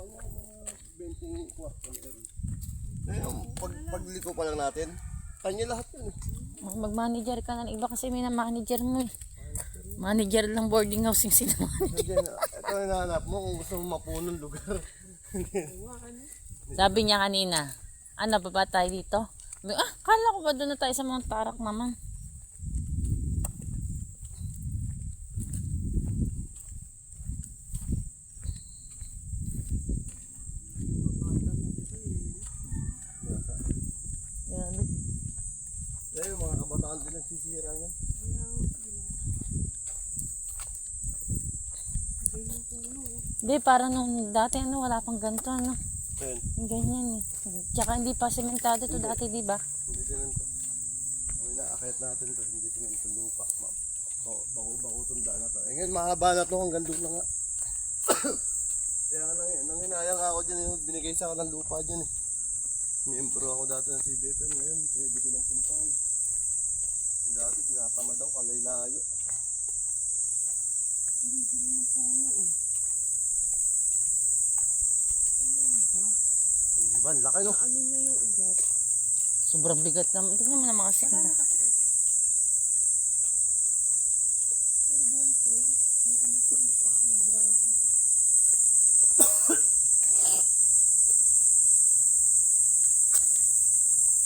20 kwarto meron. Pagliko pa lang natin, kanya lahat yun eh. Mag-manager ka na. Iba kasi may na-manager mo eh. Manager lang boarding house yung sinamanager. Ito na nahanap mo kung gusto mo mapunong lugar. Sabi niya kanina, baba tayo dito? Kala ko ba doon na tayo sa Mount Tarak naman? Yung mga kabataan din nagsisira niya. Hindi, parang nung dati wala pang ganito Ayan. Ganyan eh. Tsaka hindi pa sementado to dati, di ba? Hindi sinento. Inaakit natin to, hindi sinento lupa. Bako tunda na to. Ngayon mahaba na to hanggang doon na nga. Kaya nanginayang ako dyan, binigay sa akin ng lupa dyan eh. Miyembro ako dati ng CBFM, ngayon pwede ko lang puntahan. Dati tinatama daw, kalay-layo. Hindi sila ng puno oh. Ban, laki no? Ano niya yung ugat? Sobrang bigat naman. Tignan mo naman kasi. Wala na kasi oh. Pero boy po eh. May ano po eh. Grabe.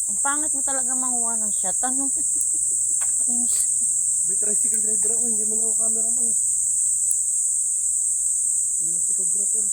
Ang pangit mo talaga manguha ng shot. Inis ko. May tricycle driver ako, hindi man ako cameraman eh. Ano yung photographer?